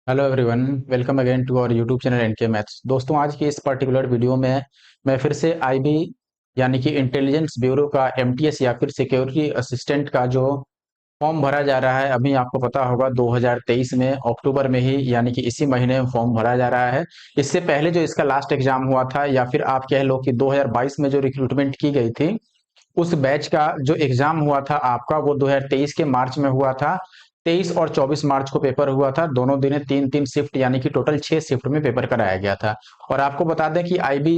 Hello everyone, welcome again to our YouTube channel NK maths. दोस्तों, आज की इस पर्टिकुलर वीडियो में मैं फिर से आईबी यानी कि इंटेलिजेंस ब्यूरो का एमटीएस या फिर सिक्योरिटी असिस्टेंट का जो फॉर्म भरा जा रहा है। अभी आपको पता होगा 2023 में अक्टूबर में ही यानी कि इसी महीने में फॉर्म भरा जा रहा है। इससे पहले जो इसका लास्ट एग्जाम हुआ था या फिर आप कह लो कि 2022 में जो रिक्रूटमेंट की गई थी, उस बैच का जो एग्जाम हुआ था आपका वो 2023 के मार्च में हुआ था। 23 और 24 मार्च को पेपर हुआ था। दोनों दिन तीन तीन शिफ्ट यानी कि टोटल 6 शिफ्ट में पेपर कराया गया था। और आपको बता दें कि आईबी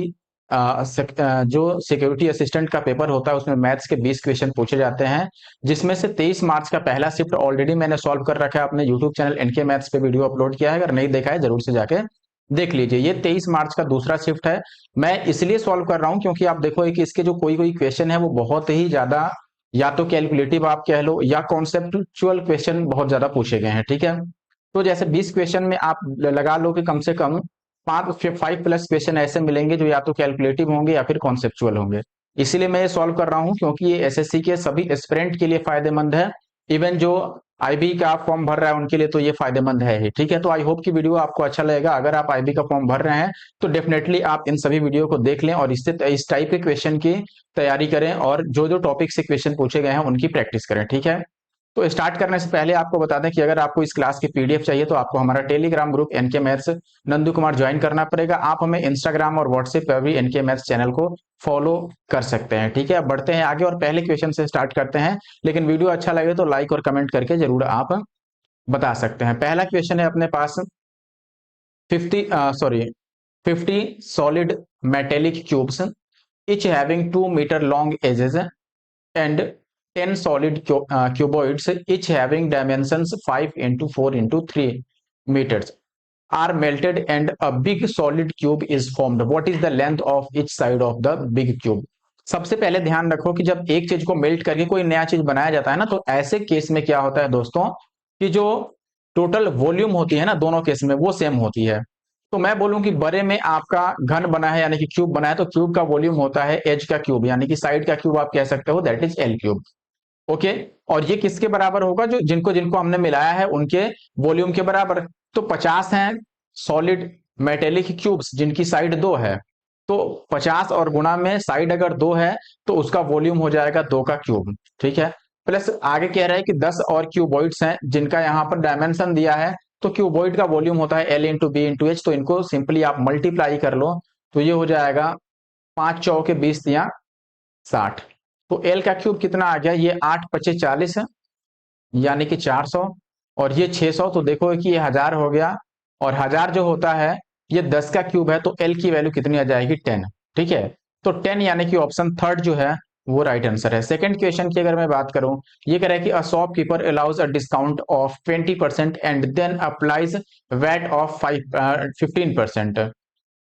जो सिक्योरिटी असिस्टेंट का पेपर होता है उसमें मैथ्स के 20 क्वेश्चन पूछे जाते हैं, जिसमें से 23 मार्च का पहला शिफ्ट ऑलरेडी मैंने सॉल्व कर रखा है। अपने यूट्यूब चैनल एनके मैथ्स पे वीडियो अपलोड किया है, अगर नहीं देखा है जरूर से जाके देख लीजिए। ये 23 मार्च का दूसरा शिफ्ट है। मैं इसलिए सॉल्व कर रहा हूं क्योंकि आप देखो कि इसके जो कोई कोई क्वेश्चन है वो बहुत ही ज्यादा या तो कैलकुलेटिव आप कह लो या कॉन्सेप्चुअल क्वेश्चन बहुत ज्यादा पूछे गए हैं। ठीक है, तो जैसे 20 क्वेश्चन में आप लगा लो कि कम से कम 5 प्लस क्वेश्चन ऐसे मिलेंगे जो या तो कैलकुलेटिव होंगे या फिर कॉन्सेप्चुअल होंगे। इसीलिए मैं ये सॉल्व कर रहा हूं क्योंकि ये एसएससी के सभी एस्पिरेंट के लिए फायदेमंद है। इवन जो आईबी का फॉर्म भर रहा है उनके लिए तो ये फायदेमंद है ही। ठीक है, तो आई होप कि वीडियो आपको अच्छा लगेगा। अगर आप आईबी का फॉर्म भर रहे हैं तो डेफिनेटली आप इन सभी वीडियो को देख लें और इससे इस टाइप के क्वेश्चन की तैयारी करें और जो जो टॉपिक से क्वेश्चन पूछे गए हैं उनकी प्रैक्टिस करें। ठीक है, तो स्टार्ट करने से पहले आपको बता दें कि अगर आपको इस क्लास की पीडीएफ चाहिए तो आपको हमारा Telegram group NK maths Nandu Kumar join करना पड़ेगा। आप हमें इंस्टाग्राम और व्हाट्सएप पर भी एनके मैथ्स चैनल को फॉलो कर सकते हैं। ठीक है, अब बढ़ते हैं आगे और पहले क्वेश्चन से स्टार्ट करते हैं। लेकिन वीडियो अच्छा लगे तो लाइक और कमेंट करके जरूर आप बता सकते हैं। पहला क्वेश्चन है अपने पास 50 solid metallic cubes, each having 2 meter long edges, and 10 solid cuboids, each having dimensions 5 into 4 into 3 meters, are melted and a big solid cube is formed. What is the length of each side of the big cube? सबसे पहले ध्यान रखो कि जब एक चीज को melt करके कोई नया चीज बनाया जाता है ना, तो ऐसे केस में क्या होता है दोस्तों कि जो टोटल वॉल्यूम होती है ना दोनों केस में वो सेम होती है। तो मैं बोलूं कि बड़े में आपका घन बना है यानी कि क्यूब बना है, तो क्यूब का वॉल्यूम होता है एज का क्यूब यानी कि साइड का क्यूब आप कह सकते हो, that is L cube. Okay, और ये किसके बराबर होगा? जो जिनको जिनको हमने मिलाया है उनके वॉल्यूम के बराबर। तो 50 हैं सॉलिड मेटेलिक क्यूब्स जिनकी साइड 2 है, तो 50 और गुणा में साइड अगर 2 है तो उसका वॉल्यूम हो जाएगा 2 का क्यूब। ठीक है, प्लस आगे कह रहा है कि 10 और क्यूबॉइड्स हैं जिनका यहाँ पर डायमेंशन दिया है, तो क्यूबॉइड का वॉल्यूम होता है L into B into H. तो इनको सिंपली आप मल्टीप्लाई कर लो तो ये हो जाएगा 5 चौके 20 या 60। तो एल का क्यूब कितना आ गया? ये 8 × 5 = 40 है यानी कि 400, और ये 600, तो देखो कि ये 1000 हो गया। और 1000 जो होता है ये 10 का क्यूब है, तो एल की वैल्यू कितनी आ जाएगी? 10। ठीक है, तो 10 यानी कि ऑप्शन थर्ड जो है वो राइट आंसर है। सेकंड क्वेश्चन की अगर मैं बात करूं, ये कह रहा है कि a shopkeeper allows a discount of 20% and then applies VAT of 15%।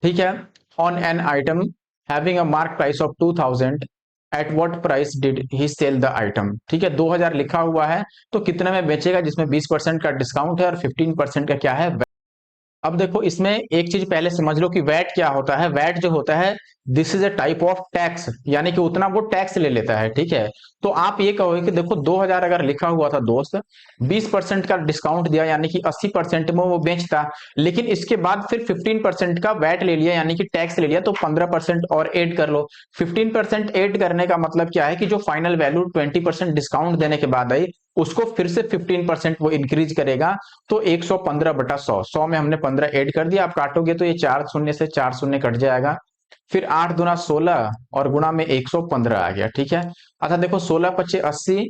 ठीक है, on an item having a mark price of 2000, at what price did he sell the item? ठीक है, 2000 लिखा हुआ है तो कितने में बेचेगा, जिसमें 20% का डिस्काउंट है और 15% का क्या है? अब देखो इसमें एक चीज पहले समझ लो कि वैट क्या होता है। वैट जो होता है, this is a type of tax, यानी कि उतना वो टैक्स ले लेता है। ठीक है, तो आप ये कहोगे कि देखो 2000 अगर लिखा हुआ था दोस्त, 20% का डिस्काउंट दिया यानी कि 80% में वो बेचता, लेकिन इसके बाद फिर 15% का वैट ले लिया यानी कि टैक्स ले लिया, तो 15% और ऐड कर लो। 15% ऐड करने का मतलब क्या है कि जो फाइनल वैल्यू 20% डिस्काउंट देने के बाद आई उसको फिर से 15% वो इंक्रीज करेगा। तो 115/100, 100 में हमने 15 ऐड कर दिया। आप काटोगे तो ये 4 शून्य से 4 शून्य कट जाएगा, फिर 8 दूना 16 और गुणा में 115 आ गया। ठीक है, अच्छा देखो 16×5 = 80,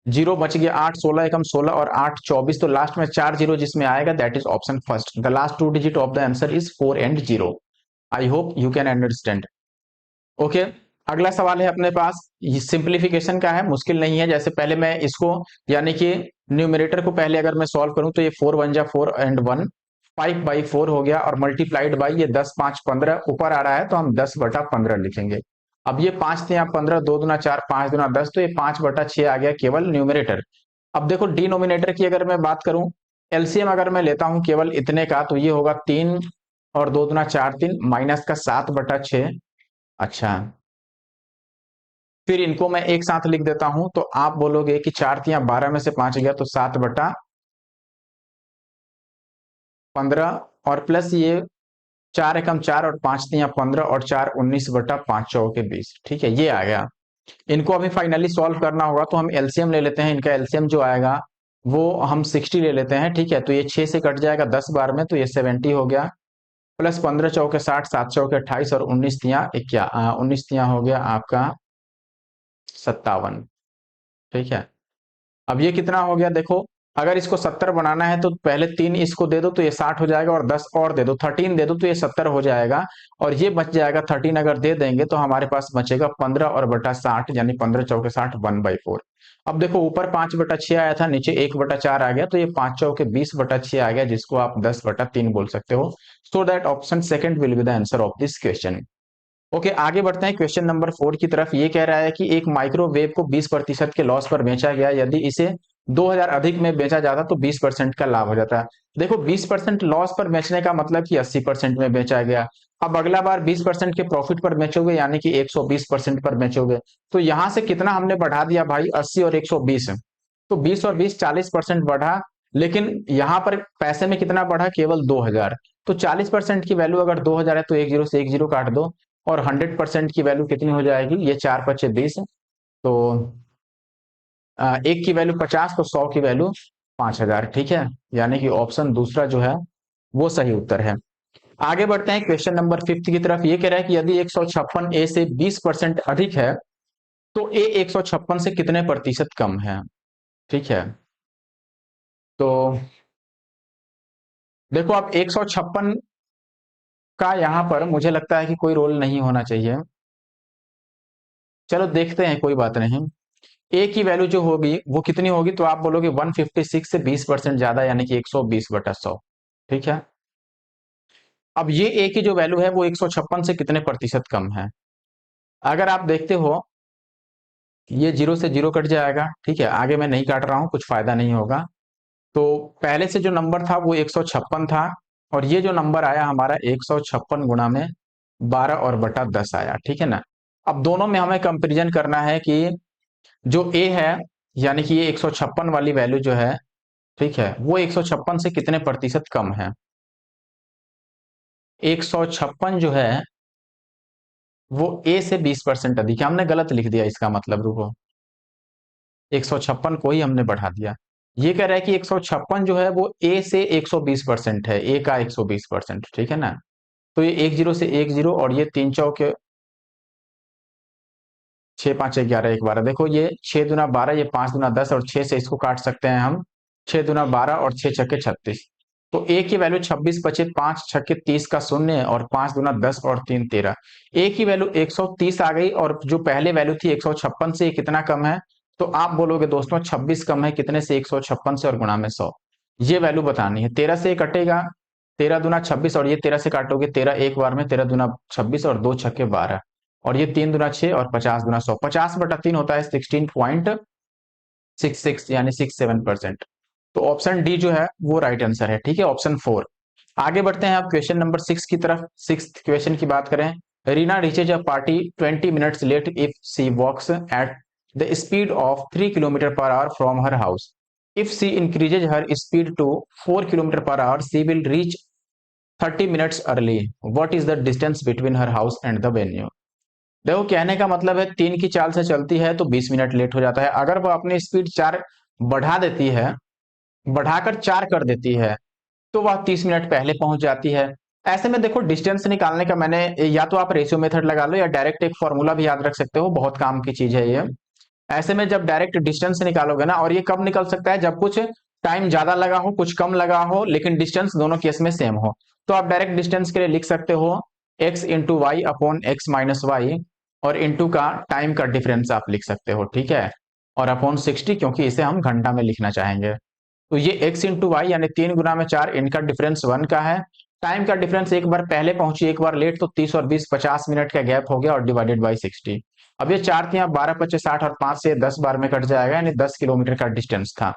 जीरो बच गया 8, 16 एकम 16 और 8 24, तो लास्ट में 4 जीरो जिसमें आएगा that is option first. The last 2 digit of the answer is 4 and 0। I hope you can understand. Okay, अगला सवाल है अपने पास, ये सिंप्लीफिकेशन का है, मुश्किल नहीं है। जैसे पहले मैं इसको यानी कि न्यूमरेटर को पहले अगर मैं सॉल्व करूं तो ये 4 1 जा 4 एंड 1, 5/4 हो गया, और मल्टीप्लाइड बाई ये 10 5 15 ऊपर आ रहा है तो हम 10/15 लिखेंगे। अब ये 5 थे यहाँ 15, 2 दूना 4, 5 दूना 10, तो ये 5/6 आ गया केवल न्यूमरेटर। अब देखो डिनोमिनेटर की अगर मैं बात करूं, एलसीएम अगर मैं लेता हूं केवल इतने का, तो ये होगा 3 और 2 दूना 4 3 माइनस का 7/6। अच्छा, फिर इनको मैं एक साथ लिख देता हूं तो आप बोलोगे कि 4 तिया 12 में से 5 गया तो 7/5 15 और प्लस ये 4 एकम 4 और 5 तिया 15 और 4 19/5 चौके 20। ठीक है, ये आ गया। इनको अभी फाइनली सॉल्व करना होगा, तो हम एलसीएम ले लेते हैं। इनका एलसीएम जो आएगा वो हम 60 ले लेते हैं। ठीक है, तो ये 6 से कट जाएगा 10 बार में, तो ये 70 हो गया। प्लस 15 चौके 60, 7 चौके 28 और 19 तिया हो गया आपका 57। ठीक है, अब ये कितना हो गया देखो, अगर इसको 70 बनाना है तो पहले 3 इसको दे दो तो ये 60 हो जाएगा, और 10 और दे दो, 13 दे दो तो ये 70 हो जाएगा, और ये बच जाएगा 13 अगर दे देंगे तो हमारे पास बचेगा 15 और बटा 60, यानी 15 चौके 60 1/4। अब देखो ऊपर 5/6 आया था, नीचे 1/4 आ गया, तो ये 5 चौके 20/6 आ गया, जिसको आप 10/3 बोल सकते हो। So that option second will be the answer of this question. Okay, आगे बढ़ते हैं क्वेश्चन नंबर 4 की तरफ। ये कह रहा है कि एक माइक्रोवेव को 20% के लॉस पर बेचा गया, यदि इसे 2000 अधिक में बेचा जाता तो 20% का लाभ हो जाता। देखो 20% लॉस पर बेचने का मतलब कि 80% में बेचा गया। अब अगला बार 20% के प्रॉफिट पर बेचोगे, यानी कि 120% पर बेचोगे, तो यहां से कितना हमने बढ़ा दिया भाई, 80 और 120, तो 20 और 20 40% बढ़ा। लेकिन यहां पर पैसे में कितना बढ़ा, केवल 2000। तो 40% की वैल्यू अगर 2000 है तो एक जीरो से एक जीरो काट दो, और 100% की वैल्यू कितनी हो जाएगी, ये 4×5 = 20, तो एक की वैल्यू 50, तो 100 की वैल्यू 5000। ठीक है, यानी कि ऑप्शन दूसरा जो है वो सही उत्तर है। आगे बढ़ते हैं क्वेश्चन नंबर 5 की तरफ। ये कह रहा है कि यदि 156 ए से 20% अधिक है तो ए 156 से कितने प्रतिशत कम है। ठीक है, तो देखो अब 156 का यहां पर मुझे लगता है कि कोई रोल नहीं होना चाहिए। चलो देखते हैं, कोई बात नहीं। ए की वैल्यू जो होगी वो कितनी होगी, तो आप बोलोगे 156 से 20% ज्यादा, यानी कि 120/100। ठीक है, अब ये ए की जो वैल्यू है वो 156 से कितने प्रतिशत कम है। अगर आप देखते हो, ये जीरो से जीरो कट जाएगा। ठीक है, आगे मैं नहीं काट रहा हूं, कुछ फायदा नहीं होगा। तो पहले से जो नंबर था वो 156 था, और ये जो नंबर आया हमारा 156 गुणा में 12 और बटा 10 आया। ठीक है ना। अब दोनों में हमें कंपेरिजन करना है कि जो ए है, यानी कि ये 156 वाली वैल्यू जो है, ठीक है, वो 156 से कितने प्रतिशत कम है। 156 जो है वो ए से 20% अधिक है। हमने गलत लिख दिया, इसका मतलब रुको, 156 को ही हमने बढ़ा दिया। ये कह रहा है कि 156 जो है वो ए से 120% है, ए का 120%। ठीक है ना, तो ये एक जीरो से एक जीरो, और ये 3 चौके 6×5 = 11, 1×12। देखो ये 6×2 12, ये 5×10, और 6 से इसको काट सकते हैं हम, 6×2 12 और 6×6 = 36। तो ए की वैल्यू 26 बचे, 5×6 = 30 का शून्य, और 5×10 और 3 13। ए की वैल्यू 130 आ गई, और जो पहले वैल्यू थी 156 से, कितना कम है, तो आप बोलोगे दोस्तों 26 कम है कितने से, 156 से, और गुणा में 100। ये वैल्यू बतानी है। 13 से कटेगा, 13×2 = 26, और ये 13 से काटोगे, 13 एक बार में, 13×2 = 26 और 2×6 = 12, और ये 3×6 और 50×100, 50/3 होता है 16.66, यानी 67%। तो ऑप्शन डी जो है वो राइट आंसर है। ठीक है, ऑप्शन 4। आगे बढ़ते हैं आप क्वेश्चन नंबर 6 की तरफ। 6th क्वेश्चन की बात करें। Reena reaches a party 20 minutes late if she walks at the speed of 3 km/h from her house. If she increases her speed to 4 km/h she will reach 30 minutes early. What is the distance between her house and the venue. देखो कहने का मतलब है 3 की चाल से चलती है तो 20 मिनट लेट हो जाता है। अगर वो अपनी स्पीड 4 बढ़ा देती है, बढ़ाकर 4 कर देती है, तो वह 30 मिनट पहले पहुंच जाती है। ऐसे में देखो डिस्टेंस निकालने का मैंने, या तो आप रेशियो मेथड लगा लो, या डायरेक्ट एक फॉर्मूला भी याद रख सकते हो, बहुत काम की चीज है ये। ऐसे में जब डायरेक्ट डिस्टेंस निकालोगे ना, और ये कब निकल सकता है, जब कुछ टाइम ज्यादा लगा हो, कुछ कम लगा हो, लेकिन डिस्टेंस दोनों केस में सेम हो। तो आप डायरेक्ट डिस्टेंस के लिए लिख सकते हो x × y/x - y, और इंटू का टाइम का डिफरेंस आप लिख सकते हो। ठीक है, और अपॉन 60, क्योंकि इसे हम घंटा में लिखना चाहेंगे। तो ये x × y, यानी 3 गुना में 4, इनका डिफरेंस 1 का है। टाइम का डिफरेंस, एक बार पहले पहुंची एक बार लेट, तो 30 और 20 50 मिनट का गैप हो गया, और डिवाइडेड बाई 60। अब ये 4 थे, 12×5 = 60, और 5 से 10 बार में कट जाएगा, यानी 10 किलोमीटर का डिस्टेंस था।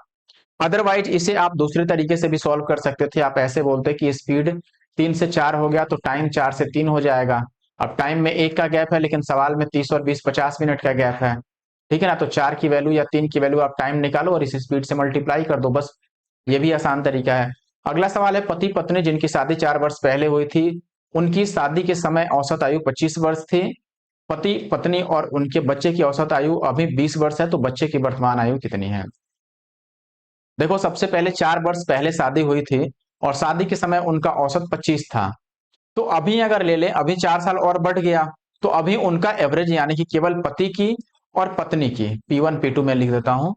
अदरवाइज इसे आप दूसरे तरीके से भी सॉल्व कर सकते थे। आप ऐसे बोलते कि स्पीड 3 से 4 हो गया, तो टाइम 4 से 3 हो जाएगा। अब टाइम में 1 का गैप है, लेकिन सवाल में 30 और 20 50 मिनट का गैप है। ठीक है ना, तो 4 की वैल्यू या 3 की वैल्यू आप टाइम निकालो और इस स्पीड से मल्टीप्लाई कर दो, बस। ये भी आसान तरीका है। अगला सवाल है पति पत्नी जिनकी शादी 4 वर्ष पहले हुई थी, उनकी शादी के समय औसत आयु 25 वर्ष थी। पति पत्नी और उनके बच्चे की औसत आयु अभी 20 वर्ष है, तो बच्चे की वर्तमान आयु कितनी है? देखो सबसे पहले 4 वर्ष पहले शादी हुई थी और शादी के समय उनका औसत 25 था। तो अभी अगर ले ले, अभी 4 साल और बढ़ गया, तो अभी उनका एवरेज यानी कि केवल पति की और पत्नी की P1 P2 में लिख देता हूं,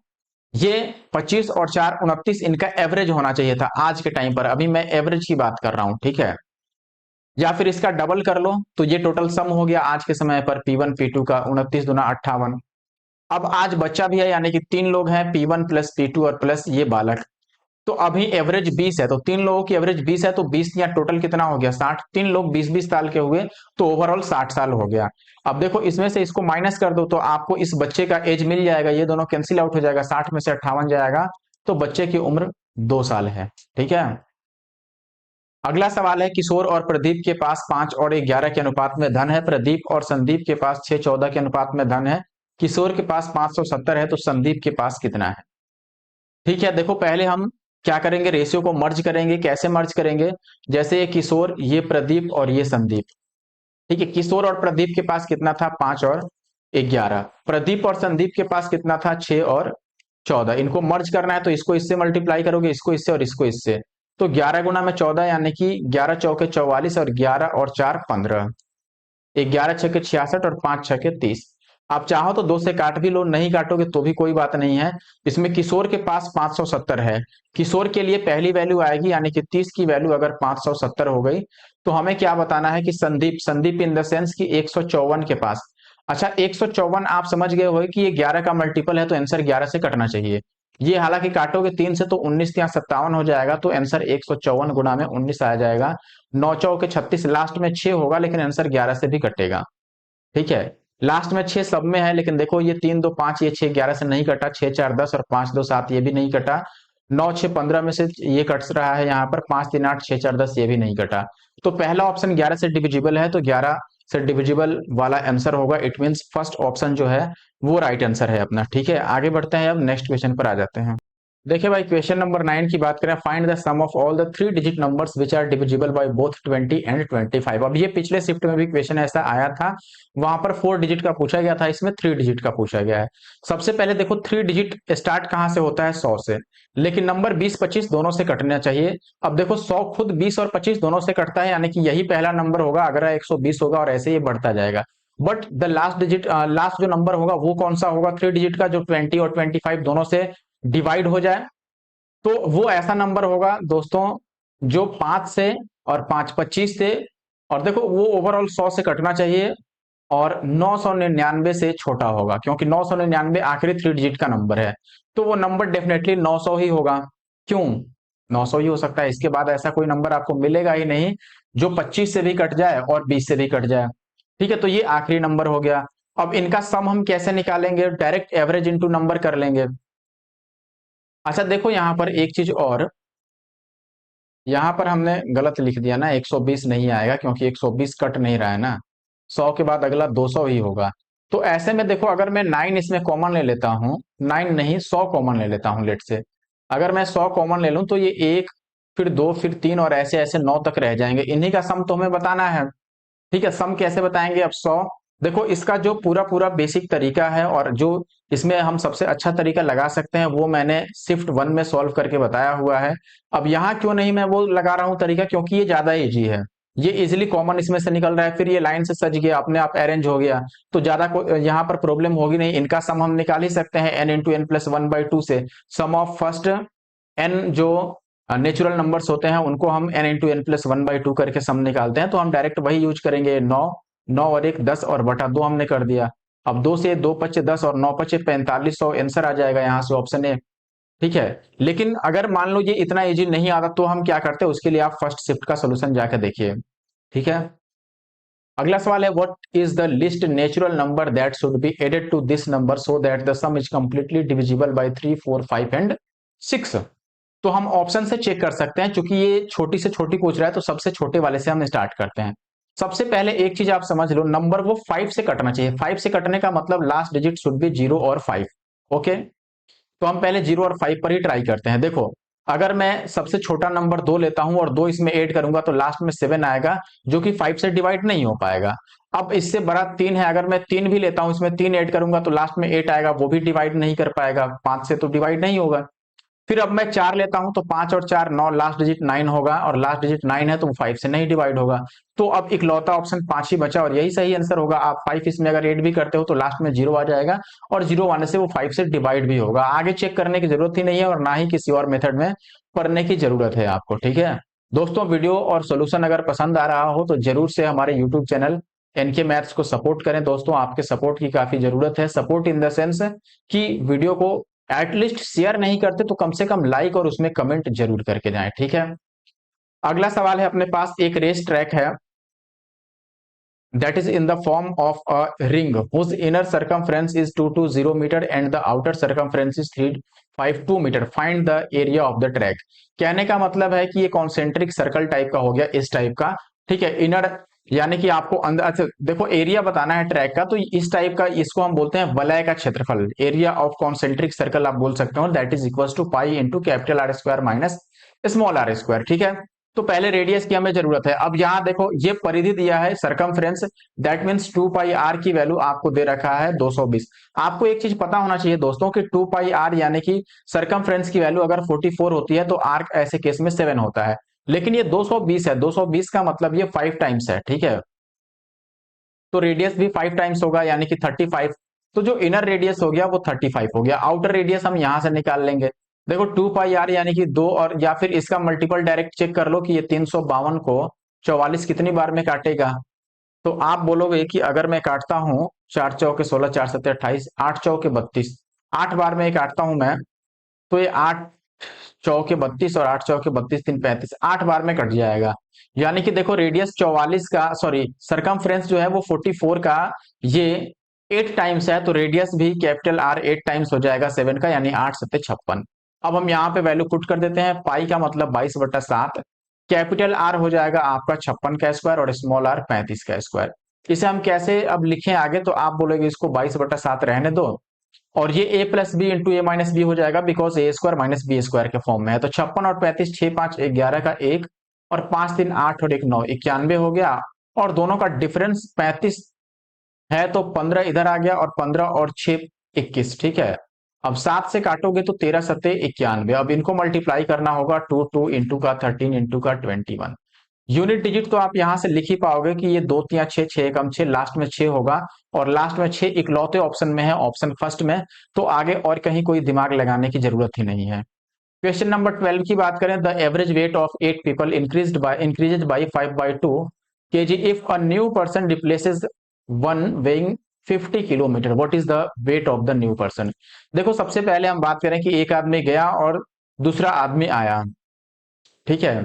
ये 25 और 4 29 इनका एवरेज होना चाहिए था आज के टाइम पर। अभी मैं एवरेज की बात कर रहा हूं, ठीक है। या फिर इसका डबल कर लो तो ये टोटल सम हो गया आज के समय पर P1 P2 का, 29 दूना 58। अब आज बच्चा भी है यानी कि 3 लोग हैं, P1 प्लस P2 और प्लस ये बालक। तो अभी एवरेज 20 है, तो 3 लोगों की एवरेज 20 है, तो 20 या टोटल कितना हो गया 60। 3 लोग 20-20 साल के हुए, तो ओवरऑल 60 साल हो गया। अब देखो इसमें से इसको माइनस कर दो तो आपको इस बच्चे का एज मिल जाएगा, ये दोनों कैंसिल आउट हो जाएगा, 60 में से 58 जाएगा, तो बच्चे की उम्र 2 साल है, ठीक है। अगला सवाल है किशोर और प्रदीप के पास 5 और 11 के अनुपात में धन है, प्रदीप और संदीप के पास 6-14 के अनुपात में धन है, किशोर के पास 570 है, तो संदीप के पास कितना है? ठीक है, देखो पहले हम क्या करेंगे, रेशियो को मर्ज करेंगे। कैसे मर्ज करेंगे? जैसे ये किशोर, ये प्रदीप और ये संदीप, ठीक है। किशोर और प्रदीप के पास कितना था? 5 और 11। प्रदीप और संदीप के पास कितना था? 6 और 14। इनको मर्ज करना है तो इसको इससे मल्टीप्लाई करोगे, इसको इससे और इसको इससे, तो 11 गुना में 14 यानी कि 11 चौके 44 और 11 और 4 15। 11 छके 66 और 5 छके 30। आप चाहो तो 2 से काट भी लो, नहीं काटोगे तो भी कोई बात नहीं है। इसमें किशोर के पास 570 है, किशोर के लिए पहली वैल्यू आएगी यानी कि 30 की वैल्यू अगर 570 हो गई, तो हमें क्या बताना है कि Sandeep, Sandeep in the sense की 154 के पास। अच्छा 154 आप समझ गए हो कि ये 11 का मल्टीपल है, तो आंसर 11 से कटना चाहिए। ये हालांकि काटोगे 3 से तो 19 या 57 हो जाएगा, तो आंसर 154 गुना में 19 आ जाएगा। 9 चौके 36, लास्ट में 6 होगा लेकिन आंसर 11 से भी कटेगा, ठीक है। लास्ट में 6 सब में है, लेकिन देखो ये 3 2 5, ये 6 11 से नहीं कटा, 6 4 10 और 5 2 7 ये भी नहीं कटा। 9 6 15 में से ये कट रहा है यहाँ पर, 5 3 8 6 4 10 ये भी नहीं कटा। तो पहला ऑप्शन 11 से डिविजिबल है, तो 11 से डिविजिबल वाला आंसर होगा। इट मींस फर्स्ट ऑप्शन जो है वो राइट आंसर है अपना, ठीक है। आगे बढ़ते हैं, अब नेक्स्ट क्वेश्चन पर आ जाते हैं। देखिए भाई क्वेश्चन नंबर 9 की बात करें, find the sum of all the 3 digit numbers which are divisible by both 20 and 25। अब ये पिछले शिफ्ट में भी क्वेश्चन ऐसा आया था, वहां पर 4 डिजिट का पूछा गया था, इसमें 3 डिजिट का पूछा गया है। सबसे पहले देखो 3 डिजिट स्टार्ट कहां से होता है? 100 से, लेकिन नंबर 20 25 दोनों से कटना चाहिए। अब देखो 100 खुद 20 और 25 दोनों से कटता है, यानी कि यही पहला नंबर होगा, अगर 120 होगा और ऐसे ये बढ़ता जाएगा। But the last digit, last जो नंबर होगा वो कौन सा होगा 3 डिजिट का, जो 20 और 25 दोनों से डिवाइड हो जाए? तो वो ऐसा नंबर होगा दोस्तों जो 5 से और 5 25 से, और देखो वो ओवरऑल 100 से कटना चाहिए और 999 से छोटा होगा, क्योंकि 999 आखिरी 3 डिजिट का नंबर है, तो वो नंबर डेफिनेटली 900 ही होगा। क्यों 900 ही हो सकता है? इसके बाद ऐसा कोई नंबर आपको मिलेगा ही नहीं जो 25 से भी कट जाए और 20 से भी कट जाए, ठीक है। तो ये आखिरी नंबर हो गया। अब इनका सम हम कैसे निकालेंगे? डायरेक्ट एवरेज इंटू नंबर कर लेंगे। अच्छा देखो यहां पर एक चीज और, यहां पर हमने गलत लिख दिया ना, 120 नहीं आएगा क्योंकि 120 कट नहीं रहा है ना, 100 के बाद अगला 200 ही होगा। तो ऐसे में देखो अगर मैं 9 इसमें कॉमन ले लेता हूं, 9 नहीं 100 कॉमन ले लेता हूं लेट से, अगर मैं 100 कॉमन ले लूं तो ये 1 फिर 2 फिर 3 और ऐसे ऐसे 9 तक रह जाएंगे, इन्हीं का सम तो हमें बताना है, ठीक है। सम कैसे बताएंगे? अब 100, देखो इसका जो पूरा पूरा बेसिक तरीका है और जो इसमें हम सबसे अच्छा तरीका लगा सकते हैं वो मैंने शिफ्ट 1 में सॉल्व करके बताया हुआ है। अब यहाँ क्यों नहीं मैं वो लगा रहा हूं तरीका, क्योंकि ये ज्यादा इजी है, ये इजिली कॉमन इसमें से निकल रहा है, फिर ये लाइन से सज गया अपने आप अरेंज हो गया, तो ज्यादा यहाँ पर प्रॉब्लम होगी नहीं। इनका सम हम निकाल ही सकते हैं n इंटू एन प्लस 1/2 से। सम ऑफ फर्स्ट n जो नेचुरल नंबर्स होते हैं उनको हम n इंटू एन प्लस 1/2 करके सम निकालते हैं, तो हम डायरेक्ट वही यूज करेंगे। 9 9 और 1 10 और बटा 2 हमने कर दिया। अब 2 से 2 पचे 10 और 9 पचे 4500 आंसर आ जाएगा यहाँ से ऑप्शन ए, ठीक है। लेकिन अगर मान लो ये इतना इजी नहीं आता तो हम क्या करते हैं, उसके लिए आप फर्स्ट शिफ्ट का सोल्यूशन जाकर देखिए, ठीक है। अगला सवाल है what is the least natural number that should be added to this number so that the sum is completely divisible by 3 4 5 and 6। तो हम ऑप्शन से चेक कर सकते हैं, क्योंकि ये छोटी से छोटी पूछ रहा है तो सबसे छोटे वाले से हम स्टार्ट करते हैं। सबसे पहले एक चीज आप समझ लो, नंबर वो 5 से कटना चाहिए। 5 से कटने का मतलब लास्ट डिजिट शुड बी 0 और 5, ओके। तो हम पहले 0 और 5 पर ही ट्राई करते हैं। देखो अगर मैं सबसे छोटा नंबर 2 लेता हूं और 2 इसमें ऐड करूंगा तो लास्ट में 7 आएगा, जो कि 5 से डिवाइड नहीं हो पाएगा। अब इससे बड़ा 3 है, अगर मैं 3 भी लेता हूं, इसमें 3 ऐड करूंगा तो लास्ट में 8 आएगा, वो भी डिवाइड नहीं कर पाएगा, 5 से तो डिवाइड नहीं होगा। फिर अब मैं 4 लेता हूं तो 5 और 4 9, लास्ट डिजिट 9 होगा, और लास्ट डिजिट 9 है तो वो 5 से नहीं डिवाइड होगा। तो अब इकलौता ऑप्शन 5 ही बचा और यही सही आंसर होगा। आप 5 इसमें अगर ऐड भी करते हो तो लास्ट में 0 आ जाएगा, और 0 आने से वो 5 से डिवाइड भी होगा। आगे चेक करने की जरूरत ही नहीं है, और ना ही किसी और मेथड में पढ़ने की जरूरत है आपको, ठीक है। दोस्तों, वीडियो और सोल्यूशन अगर पसंद आ रहा हो तो जरूर से हमारे यूट्यूब चैनल एनके मैथ्स को सपोर्ट करें। दोस्तों, आपके सपोर्ट की काफी जरूरत है। सपोर्ट इन द सेंस कि वीडियो को एटलीस्ट शेयर नहीं करते तो कम से कम लाइक और उसमें कमेंट जरूर करके जाएं, ठीक है। अगला सवाल है, अपने पास एक रेस ट्रैक है that is in the form of a ring whose inner circumference is 220 meter and the outer circumference is 352 meter. Find the area of the track. कहने का मतलब है कि ये कॉन्सेंट्रिक सर्कल टाइप का हो गया, इस टाइप का, ठीक है। इनर यानी कि आपको अंदर, अच्छा देखो, एरिया बताना है ट्रैक का, तो इस टाइप का इसको हम बोलते हैं वलय का क्षेत्रफल। एरिया ऑफ कॉन्सेंट्रिक सर्कल आप बोल सकते हो, that is equal to pi into capital R square minus small R square, ठीक है। तो पहले रेडियस की हमें जरूरत है। अब यहां देखो, ये परिधि दिया है circumference, that means 2 pi R की वैल्यू आपको दे रखा है 220। आपको एक चीज पता होना चाहिए दोस्तों कि 2 पाई आर यानी कि सरकमफ्रेंस की वैल्यू अगर 44 होती है तो आर ऐसे केस में 7 होता है, लेकिन ये 220 है, 220 का मतलब ये 5 टाइम्स है, ठीक है। तो रेडियस भी 5 टाइम्स होगा यानी कि 35। तो जो इनर रेडियस हो गया वो 35 हो गया। आउटर रेडियस हम यहां से निकाल लेंगे। देखो 2 पाई आर यानी कि 2, और या फिर इसका मल्टीपल डायरेक्ट चेक कर लो कि ये 352 को 44 कितनी बार में काटेगा। तो आप बोलोगे कि अगर मैं काटता हूं 4 चौके 16, 4 सत्ते 28, 8 चौके 32, 8 बार में काटता हूं मैं, तो ये 8 चौके 32 और 8 चौके 32, 3 35, 8 बार में कट जाएगा। यानी कि देखो रेडियस 44 का, सॉरी सरकमफ्रेंस जो है वो 44 का ये 8 टाइम्स है, तो रेडियस भी कैपिटल आर 8 टाइम्स हो जाएगा 7 का, यानी 8 सत्ते 56। अब हम यहाँ पे वैल्यू पुट कर देते हैं। पाई का मतलब 22/7, कैपिटल आर हो जाएगा आपका 56 का स्क्वायर और स्मॉल आर 35 का स्क्वायर। इसे हम कैसे अब लिखें आगे, तो आप बोलोगे इसको 22/7 रहने दो, और ये a plus B into A minus B हो जाएगा, because A square minus B square के फॉर्म में है। तो 56 और 35, 6 5 11 का 1, और 5 3 8 और 1 9, 91 हो गया। और दोनों का डिफरेंस 35 है, तो 15 इधर आ गया, और 15 और 6 21, ठीक है। अब 7 से काटोगे तो 13 सत्ते 91। अब इनको मल्टीप्लाई करना होगा, 2 2 इंटू का 13 इंटू का 21। यूनिट डिजिट तो आप यहां से लिख ही पाओगे कि ये 2 3 6, 6 एकम 6, लास्ट में 6 होगा, और लास्ट में 6 इकलौते ऑप्शन में है, ऑप्शन फर्स्ट में। तो आगे और कहीं कोई दिमाग लगाने की जरूरत ही नहीं है। क्वेश्चन नंबर 12 की बात करें, the average weight of 8 people increases by 5/2 kg if a new person replaces one weighing 50 kilometre, what is the weight of the new person. देखो सबसे पहले हम बात करें कि एक आदमी गया और दूसरा आदमी आया, ठीक है।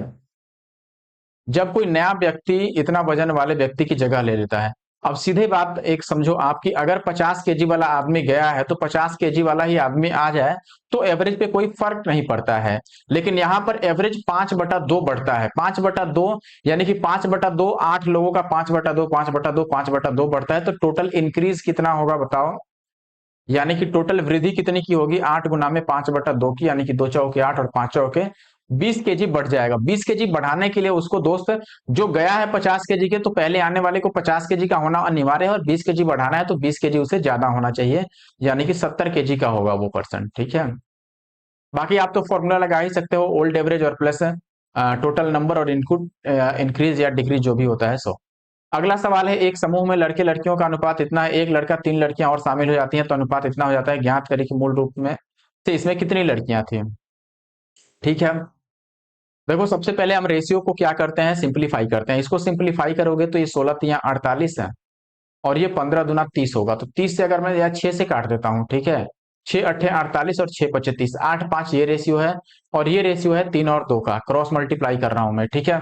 जब कोई नया व्यक्ति इतना वजन वाले व्यक्ति की जगह ले लेता है, अब सीधे बात एक समझो आपकी, अगर 50 केजी वाला आदमी गया है तो 50 केजी वाला ही आदमी आ जाए तो एवरेज पे कोई फर्क नहीं पड़ता है। लेकिन यहां पर एवरेज 5/2 बढ़ता है, 5/2 यानी कि 5/2, 8 लोगों का 5/2, 5/2, 5/2 बढ़ता है, तो टोटल इंक्रीज कितना होगा बताओ। यानी कि टोटल वृद्धि कितनी की होगी, 8 गुना में 5/2 की, यानी कि 2 चौके 8 और 5 चौके 20 केजी बढ़ जाएगा। 20 केजी बढ़ाने के लिए उसको दोस्त, जो गया है 50 केजी के, तो पहले आने वाले को 50 केजी का होना अनिवार्य है, और 20 केजी बढ़ाना है तो 20 केजी उसे ज्यादा होना चाहिए, यानी कि 70 केजी का होगा वो पर्सन, ठीक है। बाकी आप तो फॉर्मूला लगा ही सकते हो, ओल्ड एवरेज और प्लस टोटल नंबर और इनपुट इंक्रीज या डिक्रीज जो भी होता है सो। अगला सवाल है, एक समूह में लड़के लड़कियों का अनुपात इतना है, एक लड़का 3 लड़कियां और शामिल हो जाती हैं तो अनुपात इतना हो जाता है, ज्ञात करें कि मूल रूप में से इसमें कितनी लड़कियां थी, ठीक है। देखो सबसे पहले हम रेशियो को क्या करते हैं, सिंप्लीफाई करते हैं। इसको सिंप्लीफाई करोगे तो ये 16 तिया 48 है, और ये 15 दूना 30 होगा। तो 30 से अगर मैं या 6 से काट देता हूं, ठीक है, 6 8 48 और 6 5 30, 8 5 ये रेशियो है, और ये रेशियो है 3 और 2 का, क्रॉस मल्टीप्लाई कर रहा हूं मैं, ठीक है।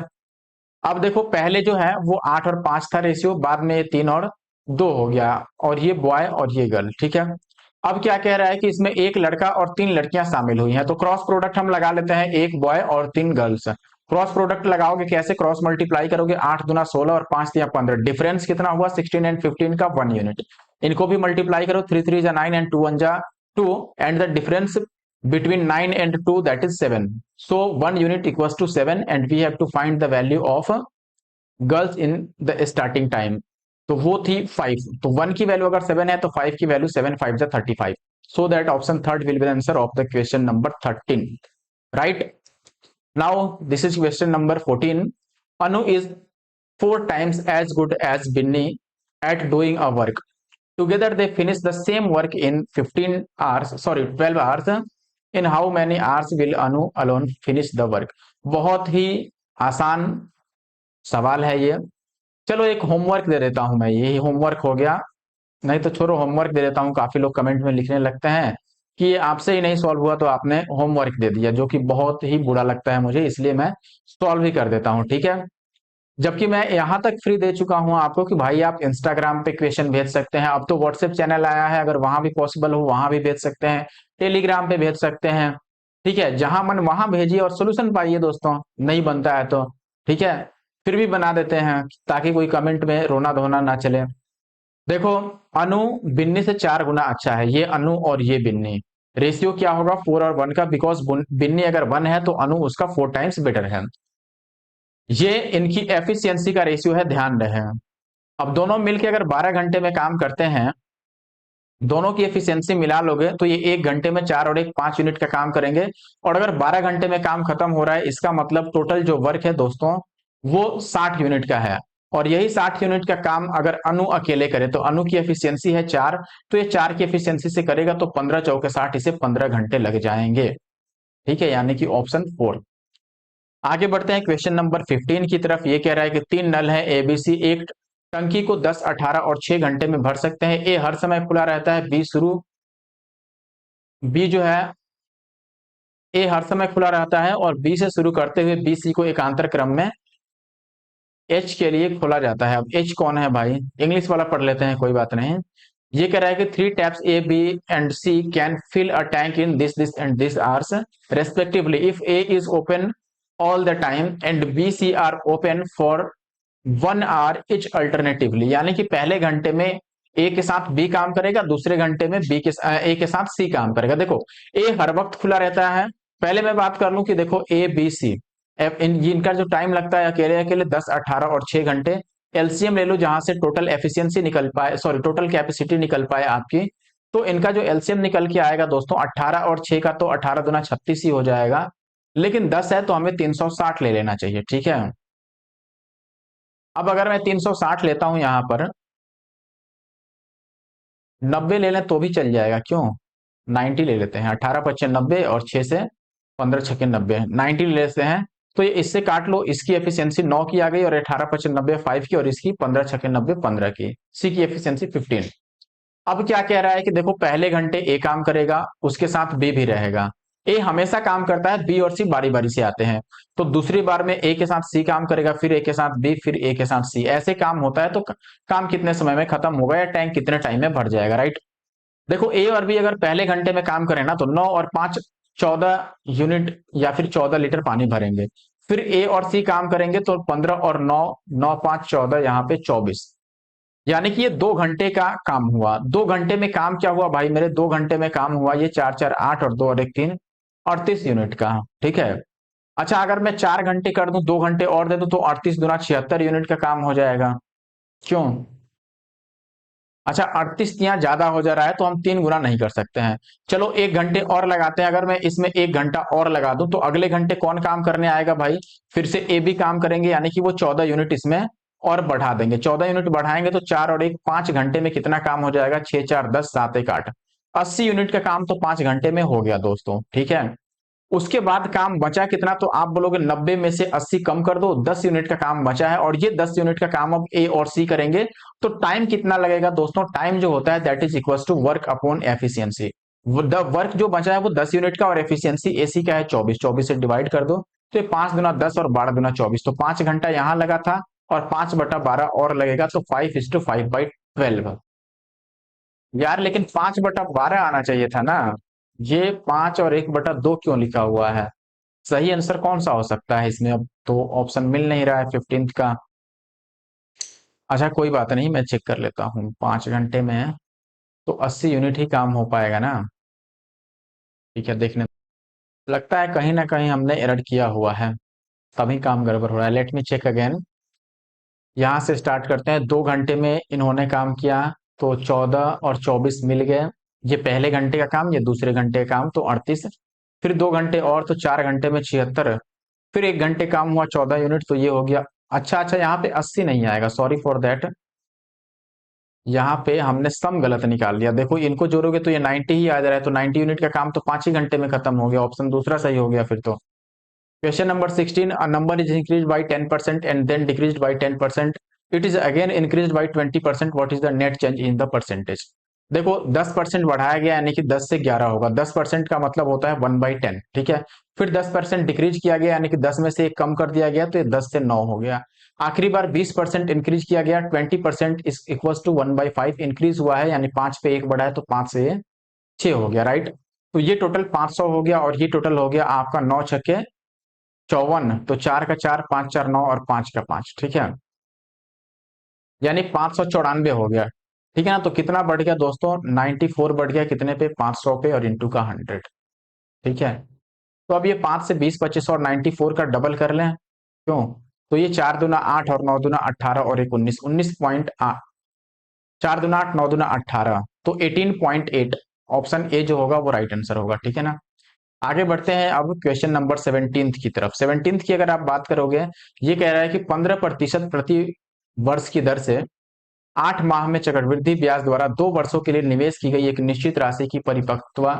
अब देखो पहले जो है वो 8 और 5 था रेशियो, बाद में ये 3 और 2 हो गया, और ये बॉय और ये गर्ल, ठीक है। अब क्या कह रहा है कि इसमें एक लड़का और 3 लड़कियां शामिल हुई हैं, तो क्रॉस प्रोडक्ट हम लगा लेते हैं, एक बॉय और 3 गर्ल्स। क्रॉस प्रोडक्ट लगाओगे कैसे, क्रॉस मल्टीप्लाई करोगे, 8 दूना 16 और 5 तिया 15, डिफरेंस कितना हुआ 16 एंड 15 का 1 यूनिट। इनको भी मल्टीप्लाई करो, 3 3 जा 9 एंड 2 1 जा 2, and the difference between 9 and 2, that is 7. So 1 unit equals to 7 and we have to find the value of girls in the starting time. तो वो थी 5, तो 1 की वैल्यू अगर 7 है तो 5 की वैल्यू 7 5 जा 35। So that option third will be the answer of the question number 13, right. Now this is question number 14। Anu is 4 times as good as Binny at doing a work. Together they finish the same work in 15 hours, sorry 12 hours. In how many hours will Anu alone finish the work? बहुत ही आसान सवाल है ये। चलो एक homework दे देता हूं मैं, यही होमवर्क हो गया। नहीं तो छोड़ो, होमवर्क दे देता हूं। काफी लोग कमेंट में लिखने लगते हैं कि ये आपसे ही नहीं सॉल्व हुआ तो आपने होमवर्क दे दिया, जो कि बहुत ही बुरा लगता है मुझे, इसलिए मैं सॉल्व ही कर देता हूं, ठीक है। जबकि मैं यहां तक फ्री दे चुका हूं आपको कि भाई आप इंस्टाग्राम पे क्वेश्चन भेज सकते हैं। अब तो व्हाट्सएप चैनल आया है, अगर वहां भी पॉसिबल हो वहां भी भेज सकते हैं, टेलीग्राम पे भेज सकते हैं, ठीक है। जहां मन वहां भेजिए और सोल्यूशन पाइए दोस्तों। नहीं बनता है तो ठीक है, फिर भी बना देते हैं ताकि कोई कमेंट में रोना धोना ना चले। देखो, अनु बिन्नी से 4 गुना अच्छा है, ये अनु और ये बिन्नी। रेशियो क्या होगा 4 और 1 का, बिकॉज बिन्नी अगर 1 है तो अनु उसका 4 टाइम्स बेटर है। ये इनकी एफिशिएंसी का रेशियो है, ध्यान रहे। अब दोनों मिलके अगर 12 घंटे में काम करते हैं, दोनों की एफिशिएंसी मिला लोगे तो ये 1 घंटे में 4 और 1 5 यूनिट का काम करेंगे। और अगर 12 घंटे में काम खत्म हो रहा है, इसका मतलब टोटल जो वर्क है दोस्तों वो 60 यूनिट का है। और यही 60 यूनिट का काम अगर अनु अकेले करे तो अनु की एफिशिएंसी है 4, तो ये 4 की एफिशिएंसी से करेगा तो 15 चौके 60, इसे 15 घंटे लग जाएंगे, ठीक है, यानी कि ऑप्शन 4। आगे बढ़ते हैं क्वेश्चन नंबर 15 की तरफ। ये कह रहा है कि 3 नल है एबीसी, एक टंकी को 10 18 और 6 घंटे में भर सकते हैं। ए हर समय खुला रहता है, बी जो है ए हर समय खुला रहता है और बी से शुरू करते हुए बी सी को एकांतर क्रम में एच के लिए खोला जाता है। अब एच कौन है भाई, इंग्लिश वाला पढ़ लेते हैं, कोई बात नहीं। ये कह रहा है कि 3 taps A B and C can fill a tank in this and this hours respectively if A is open all the time and B C are open for 1 hour each alternatively. यानी कि पहले घंटे में ए के साथ B काम करेगा, दूसरे घंटे में ए के साथ सी काम करेगा। देखो, ए हर वक्त खुला रहता है। पहले मैं बात कर लूं कि देखो ए बी सी, इनका जो टाइम लगता है अकेले अकेले 10 18 और 6 घंटे। एलसीएम ले लो जहां से टोटल एफिशिएंसी निकल पाए, सॉरी टोटल कैपेसिटी निकल पाए आपकी। तो इनका जो एलसीएम निकल के आएगा दोस्तों 18 और 6 का, तो 18 दूना 36 ही हो जाएगा। लेकिन 10 है तो हमें 360 ले लेना चाहिए, ठीक है। अब अगर मैं 360 लेता हूं यहां पर, 90 ले लें तो भी चल जाएगा, क्यों, 90 ले लेते हैं। 18 25 90 और 6 से 15 छक्के 90, 90 ले लेते हैं। तो ये इससे काट लो, इसकी एफिशिएंसी 9 की आ गई और 18 25 90 5 की, और इसकी 15 छक्के 90 15 की। सी की एफिशिएंसी 15। अब क्या कह रहा है कि देखो पहले घंटे ए काम करेगा, उसके साथ बी भी रहेगा। ए हमेशा काम करता है, बी और सी बारी बारी से आते हैं। तो दूसरी बार में ए के साथ सी काम करेगा, फिर ए के साथ बी, फिर ए के साथ सी, ऐसे काम होता है। तो काम कितने समय में खत्म होगा या टैंक कितने टाइम में भर जाएगा, राइट। देखो ए और बी अगर पहले घंटे में काम करें ना तो 9 और 5 14 यूनिट या फिर 14 लीटर पानी भरेंगे। फिर ए और सी काम करेंगे तो 15 और 9, 9 5 14, यहाँ पे 24। यानी कि ये 2 घंटे का काम हुआ। 2 घंटे में काम क्या हुआ भाई मेरे, 2 घंटे में काम हुआ ये 4 4 8 और 2 और 1 3, 38 यूनिट का, ठीक है। अच्छा अगर मैं 4 घंटे कर दूं, 2 घंटे और दे दूं, तो 38 दूना 76 यूनिट का काम हो जाएगा, क्यों। अच्छा 38 यहाँ ज्यादा हो जा रहा है तो हम 3 गुना नहीं कर सकते हैं। चलो 1 घंटे और लगाते हैं। अगर मैं इसमें 1 घंटा और लगा दूं तो अगले घंटे कौन काम करने आएगा भाई, फिर से ए बी काम करेंगे, यानी कि वो 14 यूनिट इसमें और बढ़ा देंगे। 14 यूनिट बढ़ाएंगे तो 4 और 1 5 घंटे में कितना काम हो जाएगा, 6 4 10 7 1 8, 80 यूनिट का काम तो 5 घंटे में हो गया दोस्तों, ठीक है। उसके बाद काम बचा कितना, तो आप बोलोगे 90 में से 80 कम कर दो, 10 यूनिट का काम बचा है और ये 10 यूनिट का काम अब ए और सी करेंगे। तो टाइम कितना लगेगा दोस्तों, टाइम जो होता है that is equal to work upon efficiency. The work जो बचा है वो 10 यूनिट का और एफिशिएंसी एसी का है 24, 24 से डिवाइड कर दो तो 5 गुना 10 और 12 गुना 24, तो 5 घंटा यहां लगा था और 5/12 और लगेगा, तो 5:5/12। यार लेकिन 5/12 आना चाहिए था ना, ये 5 और 1/2 क्यों लिखा हुआ है। सही आंसर कौन सा हो सकता है इसमें, अब तो ऑप्शन मिल नहीं रहा है 15 का। अच्छा कोई बात नहीं, मैं चेक कर लेता हूँ। 5 घंटे में तो 80 यूनिट ही काम हो पाएगा ना, ठीक है, देखने लगता है कहीं ना कहीं हमने एरर किया हुआ है, तभी काम गड़बड़ हो रहा है। Let me check again. यहाँ से स्टार्ट करते हैं। 2 घंटे में इन्होंने काम किया तो 14 और 24 मिल गए। ये पहले घंटे का काम, ये दूसरे घंटे का काम, तो 38। फिर 2 घंटे और, तो 4 घंटे में 76। फिर 1 घंटे काम हुआ 14 यूनिट, तो ये हो गया। अच्छा अच्छा, यहाँ पे 80 नहीं आएगा, सॉरी फॉर दैट। यहाँ पे हमने सम गलत निकाल लिया। देखो इनको जोड़ोगे तो ये 90 ही आ जा रहा है, तो 90 यूनिट का काम तो 5 ही घंटे में खत्म हो गया। ऑप्शन दूसरा सही हो गया फिर तो। Question number 16, a number is increased by 10% and then decreased by 10%. It is again increased by 20%. What is the net change in the percentage? देखो 10% बढ़ाया गया यानी कि 10 से 11 होगा। 10% का मतलब होता है 1/10, ठीक है। फिर 10% डिक्रीज किया गया यानी कि 10 में से एक कम कर दिया गया, तो ये 10 से 9 हो गया। आखिरी बार 20% इंक्रीज किया गया, 20% इज इक्वल टू 1/5 इंक्रीज हुआ है, यानी 5 पे 1 बढ़ा है, तो 5 से 6 हो गया, राइट। तो ये टोटल 500 हो गया, और ये टोटल हो गया आपका 9 छक्के 54। तो 4 का 4, 5 4 9 और 5 का 5, ठीक है। यानी 594 हो गया, ठीक है ना। तो कितना बढ़ गया दोस्तों? 94 बढ़ गया कितने पे? 500 पे, और इंटू का 100, ठीक है। तो अब ये 5 से 20 25 और 94 का डबल कर लें, क्यों? तो ये 4 दूना 8 और 9 दूना 18 और एक 19, 19.8। 4 दूना 8, 9 दूना 18, तो 18.8। ऑप्शन ए जो होगा वो राइट आंसर होगा, ठीक है ना। आगे बढ़ते हैं अब क्वेश्चन नंबर 17 की तरफ। 17 की अगर आप बात करोगे, ये कह रहा है कि 15% प्रति वर्ष की दर से 8 माह में चक्रवृद्धि ब्याज द्वारा 2 वर्षों के लिए निवेश की गई एक निश्चित राशि की परिपक्वता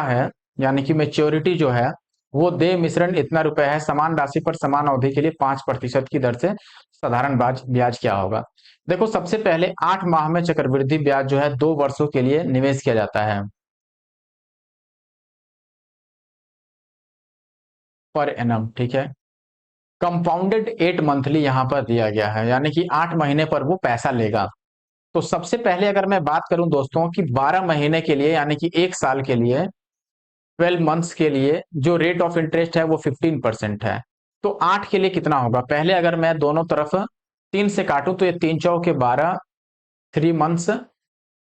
है, यानी कि मेच्योरिटी जो है, वो दे मिश्रण इतना रुपए है। समान राशि पर समान अवधि के लिए 5% की दर से साधारण ब्याज क्या होगा? देखो सबसे पहले 8 माह में चक्रवृद्धि ब्याज जो है 2 वर्षों के लिए निवेश किया जाता है, पर एनम, ठीक है। कंपाउंडेड 8 मंथली यहाँ पर दिया गया है, यानी कि 8 महीने पर वो पैसा लेगा। तो सबसे पहले अगर मैं बात करूं दोस्तों कि 12 महीने के लिए, यानी कि 1 साल के लिए, 12 मंथ्स के लिए जो रेट ऑफ इंटरेस्ट है वो 15% है। तो 8 के लिए कितना होगा? पहले अगर मैं दोनों तरफ 3 से काटूं तो ये 3 चौके 12, 3 मंथ्स,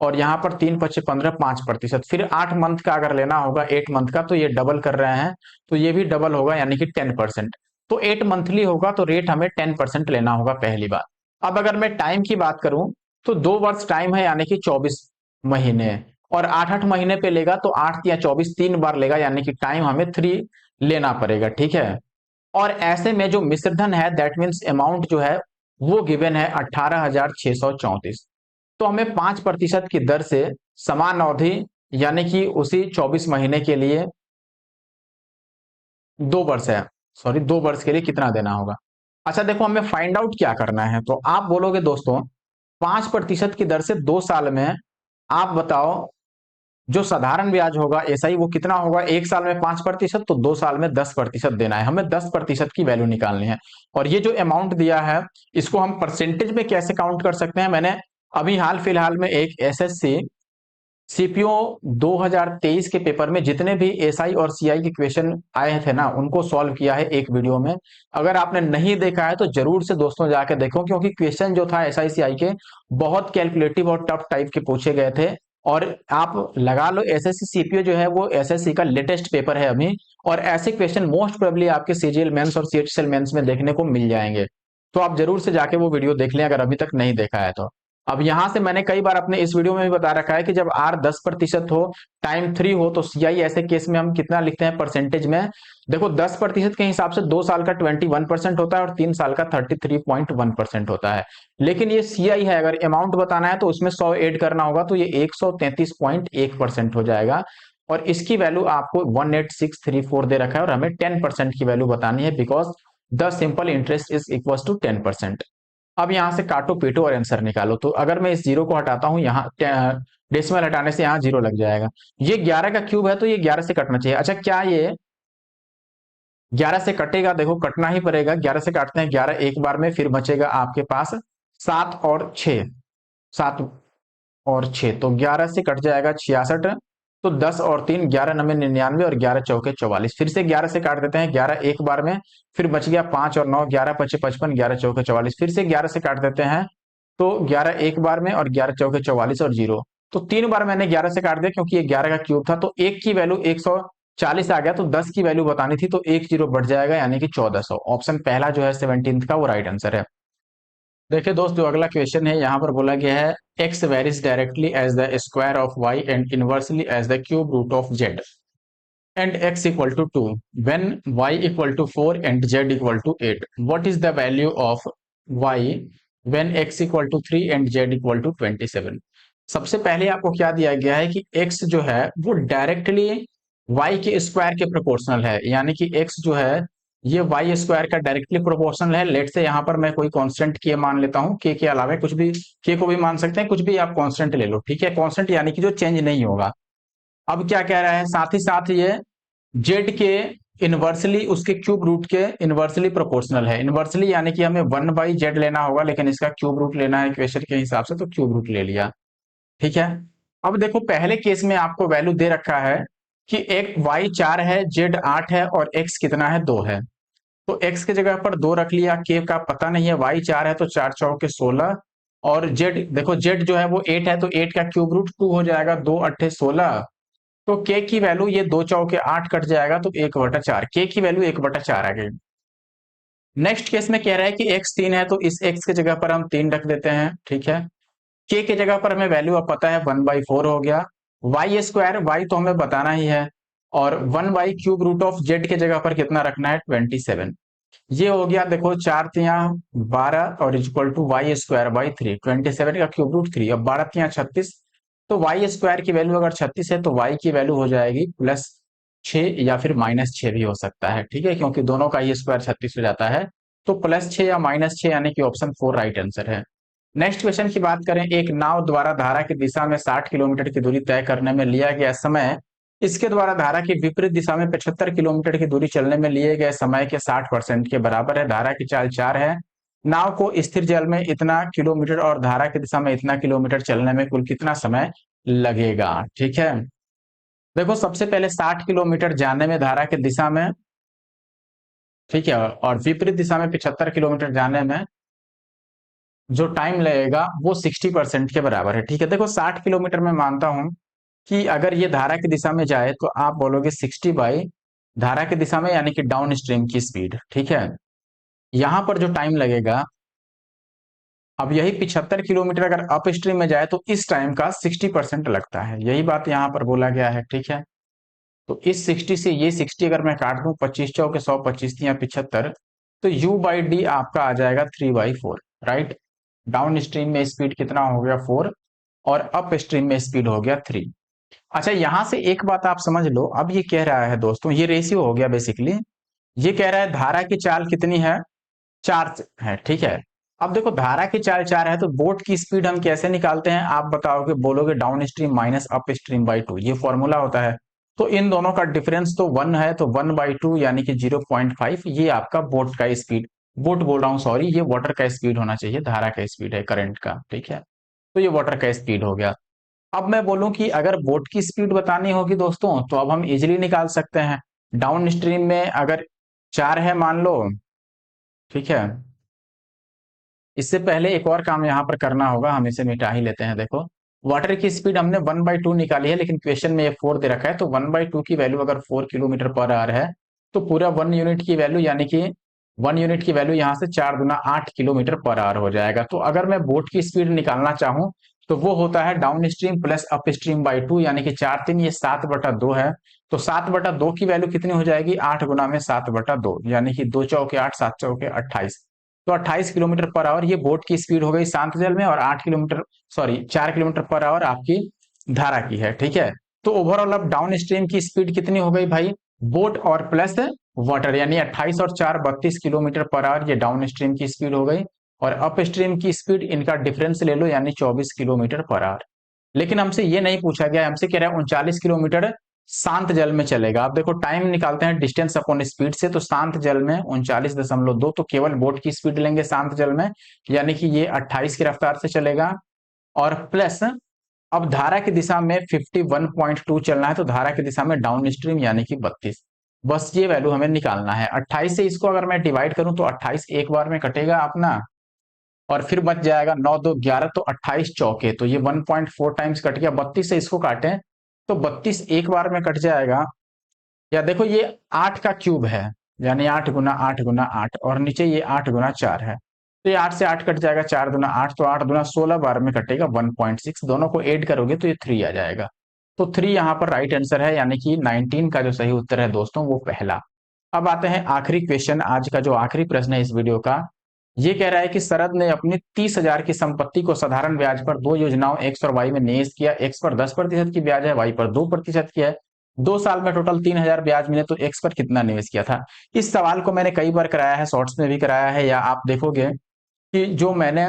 और यहाँ पर 3 पचे 15, 5%। फिर 8 मंथ का अगर लेना होगा, 8 मंथ का, तो ये डबल कर रहे हैं, तो ये भी डबल होगा, यानी कि 10%। तो 8 मंथली होगा, तो रेट हमें 10% लेना होगा पहली बार। अब अगर मैं टाइम की बात करूं, तो 2 वर्ष टाइम है, यानी कि 24 महीने, और 8 8 महीने पे लेगा, तो 8 या 24 3 बार लेगा, यानी कि टाइम हमें 3 लेना पड़ेगा, ठीक है। और ऐसे में जो मिश्रधन है, दैट मीन्स अमाउंट जो है, वो गिवन है 18,634। तो हमें 5% की दर से समान अवधि, यानी कि उसी 24 महीने के लिए 2 वर्ष है, सॉरी 2 वर्ष के लिए कितना देना होगा? अच्छा देखो, हमें फाइंड आउट क्या करना है। तो आप बोलोगे दोस्तों 5% की दर से 2 साल में, आप बताओ जो साधारण ब्याज होगा एसआई वो कितना होगा? 1 साल में 5%, तो 2 साल में 10% देना है। हमें 10% की वैल्यू निकालनी है। और ये जो अमाउंट दिया है, इसको हम परसेंटेज में कैसे काउंट कर सकते हैं? मैंने अभी हाल फिलहाल में एक एसएससी सीपीओ 2023 के पेपर में जितने भी एसआई और सीआई के क्वेश्चन आए थे ना, उनको सॉल्व किया है एक वीडियो में। अगर आपने नहीं देखा है तो जरूर से दोस्तों जाके देखो, क्योंकि क्वेश्चन जो था एसआई सीआई के बहुत कैलकुलेटिव और टफ टाइप के पूछे गए थे। और आप लगा लो, एसएससी सीपीओ जो है वो एसएससी का लेटेस्ट पेपर है अभी, और ऐसे क्वेश्चन मोस्ट प्रोबेबली आपके सीजीएल मेंस और सीएचएसएल मेंस में देखने को मिल जाएंगे। तो आप जरूर से जाके वो वीडियो देख लें अगर अभी तक नहीं देखा है तो। अब यहां से मैंने कई बार अपने इस वीडियो में भी बता रखा है कि जब आर 10% हो, टाइम 3 हो, तो सीआई ऐसे केस में हम कितना लिखते हैं परसेंटेज में? देखो 10% के हिसाब से 2 साल का 21% होता है, और 3 साल का 33.1% होता है। लेकिन ये सीआई है, अगर अमाउंट बताना है तो उसमें 100 ऐड करना होगा, तो ये 133.1% हो जाएगा। और इसकी वैल्यू आपको 18634 दे रखा है, और हमें 10% की वैल्यू बतानी है, because the simple interest is equal to 10%। अब यहां से काटो पीटो और आंसर निकालो। तो अगर मैं इस जीरो को हटाता हूं, यहाँ डेसिमल हटाने से यहाँ जीरो लग जाएगा। ये 11 का क्यूब है, तो ये 11 से कटना चाहिए। अच्छा क्या ये 11 से कटेगा? देखो कटना ही पड़ेगा। 11 से काटते हैं, 11 एक बार में, फिर बचेगा आपके पास 7 और 6, 7 और 6, तो 11 से कट जाएगा 66। तो 10 और 3, 11 9 99, और 11 चौके 44। फिर से 11 से काट देते हैं, 11 एक बार में, फिर बच गया 5 और 9, 11 5 55, 11 चौके 44। फिर से 11 से काट देते हैं, तो 11 एक बार में, और 11 चौके 44 और जीरो। तो 3 बार मैंने 11 से काट दिया क्योंकि ये 11 का क्यूब था, तो एक की वैल्यू 140 आ गया, तो 10 की वैल्यू बतानी थी, तो एक जीरो बढ़ जाएगा यानी कि 1400। ऑप्शन पहला जो है 17 का वो राइट आंसर है। देखिए दोस्त, जो अगला क्वेश्चन है यहाँ पर बोला गया है x varies directly as the square of y and inversely as the cube root of z and x equal to 2 when y equal to 4 and z equal to 8. What is the value of y when x equal to 3 and z equal to 27? सबसे पहले आपको क्या दिया गया है कि x जो है वो डायरेक्टली y के स्क्वायर के प्रोपोर्शनल है, यानी कि x जो है ये y स्क्वायर का डायरेक्टली प्रोपोर्शनल है। लेट से यहाँ पर मैं कोई कांस्टेंट k मान लेता हूँ, k के अलावा कुछ भी, k को भी मान सकते हैं, कुछ भी आप कांस्टेंट ले लो, ठीक है। कांस्टेंट यानी कि जो चेंज नहीं होगा। अब क्या कह रहा है, साथ ही साथ ये जेड के इनवर्सली उसके क्यूब रूट के इनवर्सली प्रोपोर्शनल है। इनवर्सली यानी कि हमें 1/z लेना होगा, लेकिन इसका क्यूब रूट लेना है इक्वेशन के हिसाब से, तो क्यूब रूट ले लिया, ठीक है। अब देखो पहले केस में आपको वैल्यू दे रखा है कि एक y 4 है, z 8 है और x कितना है, 2 है। तो x की जगह पर 2 रख लिया, k का पता नहीं है, y 4 है तो 4 चौके 16, और z देखो z जो है वो 8 है, तो 8 का क्यूब रूट 2 हो जाएगा, 2 अट्ठे 16। तो k की वैल्यू ये 2 चौके 8 कट जाएगा, तो 1/4, k की वैल्यू 1/4 आ गई। नेक्स्ट केस में कह रहा है कि x 3 है, तो इस x की जगह पर हम 3 रख देते हैं, ठीक है। k की जगह पर हमें वैल्यू अब पता है 1/4 हो गया। y स्क्वायर, y तो हमें बताना ही है, और 1 क्यूब रूट ऑफ z की जगह पर कितना रखना है, 27। ये हो गया, देखो 4 तिया 12 और equal to Y square by 3, 27 का क्यूब रूट 3। अब 12 तिया 36, तो वाई स्क्वायर की वैल्यू अगर 36 है तो वाई की वैल्यू हो जाएगी +6 या फिर -6 भी हो सकता है, ठीक है, क्योंकि दोनों का ही स्क्वायर 36 हो जाता है। तो +6 या -6 यानी कि ऑप्शन 4 राइट आंसर है। नेक्स्ट क्वेश्चन की बात करें, एक नाव द्वारा धारा की दिशा में 60 किलोमीटर की दूरी तय करने में लिया गया समय इसके द्वारा धारा की विपरीत दिशा में 75 किलोमीटर की दूरी चलने में लिए गए समय के 60% के बराबर है। धारा की चाल 4 है। नाव को स्थिर जल में इतना किलोमीटर और धारा की दिशा में इतना किलोमीटर चलने में कुल कितना समय लगेगा, ठीक है। देखो सबसे पहले 60 किलोमीटर जाने में धारा की दिशा में, ठीक है, और विपरीत दिशा में 75 किलोमीटर जाने में जो टाइम लगेगा वो 60% के बराबर है, ठीक है। देखो 60 किलोमीटर में मानता हूं कि अगर ये धारा की दिशा में जाए तो आप बोलोगे 60 बाई धारा की दिशा में यानी कि डाउन स्ट्रीम की स्पीड, ठीक है। यहां पर जो टाइम लगेगा, अब यही 75 किलोमीटर अगर अप स्ट्रीम में जाए तो इस टाइम का 60% लगता है, यही बात यहां पर बोला गया है, ठीक है। तो इस 60 से ये 60 अगर मैं काट दूं, 25 चौके 100, 25 या 75, तो u/d आपका आ जाएगा 3/4, राइट। डाउन स्ट्रीम में स्पीड कितना हो गया, 4, और अप स्ट्रीम में स्पीड हो गया 3। अच्छा यहां से एक बात आप समझ लो, अब ये कह रहा है दोस्तों, ये रेशियो हो गया बेसिकली। ये कह रहा है धारा की चाल कितनी है, 4 है, ठीक है। अब देखो धारा की चाल 4 है, तो बोट की स्पीड हम कैसे निकालते हैं, आप बताओगे, बोलोगे down stream minus up stream by 2, ये फॉर्मूला होता है। तो इन दोनों का डिफरेंस तो 1 है, तो 1/2 यानी कि 0.5, ये आपका बोट का स्पीड, बोट बोल रहा हूँ सॉरी, ये वाटर का स्पीड होना चाहिए, धारा का स्पीड है करंट का, ठीक है। तो ये वाटर का स्पीड हो गया। अब मैं बोलूं कि अगर बोट की स्पीड बतानी होगी दोस्तों, तो अब हम इजीली निकाल सकते हैं। डाउन स्ट्रीम में अगर 4 है मान लो, ठीक है। इससे पहले एक और काम यहाँ पर करना होगा, हम इसे मिटा ही लेते हैं। देखो वाटर की स्पीड हमने 1/2 निकाली है, लेकिन क्वेश्चन में ये 4 दे रखा है, तो 1/2 की वैल्यू अगर 4 किलोमीटर पर आवर है, तो पूरा 1 यूनिट की वैल्यू, यानी कि 1 यूनिट की वैल्यू यहाँ से 4 गुना 8 किलोमीटर पर आवर हो जाएगा। तो अगर मैं बोट की स्पीड निकालना चाहूँ तो वो होता है down stream plus up stream by 2, यानी कि 4 3 ये 7/2 है। तो 7/2 की वैल्यू कितनी हो जाएगी, 8 गुना में 7/2, यानी कि 2 चौके 8, 7 चौके 28, तो 28 किलोमीटर पर आवर ये बोट की स्पीड हो गई शांत जल में, और 4 किलोमीटर पर आवर आपकी धारा की है, ठीक है। तो ओवरऑल अब डाउन स्ट्रीम की स्पीड कितनी हो गई भाई, बोट और प्लस वाटर, यानी 28 और 4 32 किलोमीटर पर आवर ये डाउन स्ट्रीम की स्पीड हो गई, और अप स्ट्रीम की स्पीड इनका डिफरेंस ले लो, यानी 24 किलोमीटर पर आवर। लेकिन हमसे ये नहीं पूछा गया, हमसे कह रहा है 39 किलोमीटर शांत जल में चलेगा। अब देखो टाइम निकालते हैं डिस्टेंस अपॉन स्पीड से, तो शांत जल में 39.2, तो केवल बोट की स्पीड लेंगे शांत जल में, यानी कि ये 28 की रफ्तार से चलेगा, और प्लस अब धारा की दिशा में 51.2 चलना है, तो धारा की दिशा में डाउन स्ट्रीम यानी कि 32। बस ये वैल्यू हमें निकालना है। 28 से इसको अगर मैं डिवाइड करूं तो 28 एक बार में कटेगा अपना, और फिर बच जाएगा 9 2 11, तो 28 चौके, तो ये 1.4 टाइम्स कट गया। 32 से इसको काटें तो 32 एक बार में कट जाएगा। या देखो ये 8 का क्यूब है, यानी 8 गुना 8 गुना 8, और नीचे ये 8 गुना 4 है, तो ये 8 से 8 कट जाएगा, 4 दुना 8, तो 8 दुना 16 बार में कटेगा 1.6। दोनों को ऐड करोगे तो ये 3 आ जाएगा। तो 3 यहाँ पर राइट आंसर है, यानी कि 19 का जो सही उत्तर है दोस्तों वो पहला। अब आते हैं आखिरी क्वेश्चन, आज का जो आखिरी प्रश्न है इस वीडियो का। ये कह रहा है कि शरद ने अपनी 30,000 की संपत्ति को साधारण ब्याज पर दो योजनाओं एक्स और वाई में निवेश किया। एक्स पर 10% की ब्याज है, वाई पर 2% की है। 2 साल में टोटल 3,000 ब्याज मिले, तो एक्स पर कितना निवेश किया था। इस सवाल को मैंने कई बार कराया है, शॉर्ट्स में भी कराया है, या आप देखोगे कि जो मैंने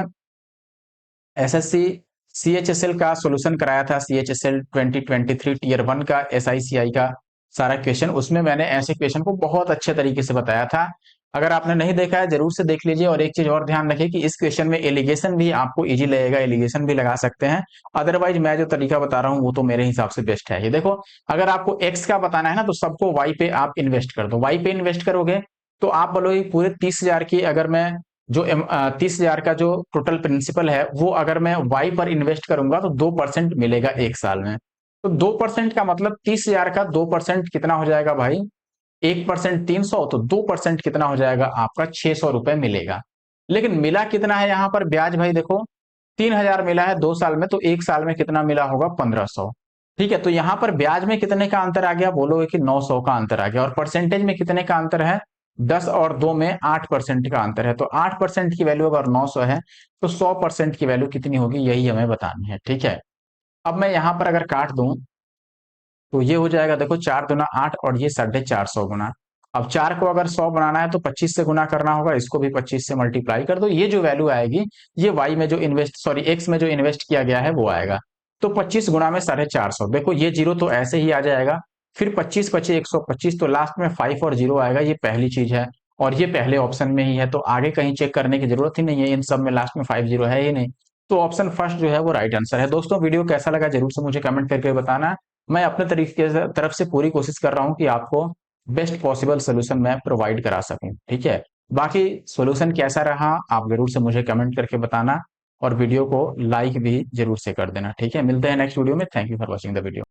एसएससी सीएचएसएल का सॉल्यूशन कराया था, सीएचएसएल 2023 टीयर 1 का एसआईसीआई का सारा क्वेश्चन, उसमें मैंने ऐसे क्वेश्चन को बहुत अच्छे तरीके से बताया था। अगर आपने नहीं देखा है जरूर से देख लीजिए। और एक चीज और ध्यान रखिए कि इस क्वेश्चन में एलिगेशन भी आपको इजी लगेगा, एलिगेशन भी लगा सकते हैं। अदरवाइज मैं जो तरीका बता रहा हूँ वो तो मेरे हिसाब से बेस्ट है। ये देखो, अगर आपको एक्स का बताना है ना, तो सबको वाई पे आप इन्वेस्ट कर दो। वाई पे इन्वेस्ट करोगे तो आप बोलोगे पूरे 30,000 की, अगर मैं जो 30,000 का जो टोटल प्रिंसिपल है वो अगर मैं वाई पर इन्वेस्ट करूंगा तो 2% मिलेगा एक साल में। तो 2% का मतलब 30,000 का 2% कितना हो जाएगा भाई, 1% 300, तो 2% कितना हो जाएगा आपका 600 रुपए मिलेगा। लेकिन मिला कितना है यहाँ पर ब्याज भाई, देखो 3,000 मिला है 2 साल में, तो एक साल में कितना मिला होगा 1,500। ठीक है, तो यहाँ पर ब्याज में कितने का अंतर आ गया, बोलोगे कि 900 का अंतर आ गया। और परसेंटेज में कितने का अंतर है, 10 और 2 में 8% का अंतर है। तो 8% की वैल्यू अगर 900 है तो 100% की वैल्यू कितनी होगी, यही हमें बतानी है। ठीक है, अब मैं यहाँ पर अगर काट दूं तो ये हो जाएगा, देखो 4 दुना 8 और ये 450 गुना। अब 4 को अगर 100 बनाना है तो 25 से गुना करना होगा, इसको भी 25 से मल्टीप्लाई कर दो। ये जो वैल्यू आएगी ये वाई में जो इन्वेस्ट सॉरी एक्स में जो इन्वेस्ट किया गया है वो आएगा। तो 25 गुना में 450, देखो ये जीरो तो ऐसे ही आ जाएगा। फिर 25 पचे 125, तो लास्ट में 5 और 0 आएगा, ये पहली चीज है। और ये पहले ऑप्शन में ही है, तो आगे कहीं चेक करने की जरूरत ही नहीं है, इन सब में लास्ट में 5 0 है ही नहीं। तो ऑप्शन फर्स्ट जो है वो राइट आंसर है। दोस्तों वीडियो कैसा लगा जरूर से मुझे कमेंट करके बताना। मैं अपने तरीके से तरफ से पूरी कोशिश कर रहा हूं कि आपको बेस्ट पॉसिबल सोल्यूशन मैं प्रोवाइड करा सकूं। ठीक है, बाकी सोल्यूशन कैसा रहा आप जरूर से मुझे कमेंट करके बताना, और वीडियो को लाइक भी जरूर से कर देना। ठीक है, मिलते हैं नेक्स्ट वीडियो में। Thank you for watching the video.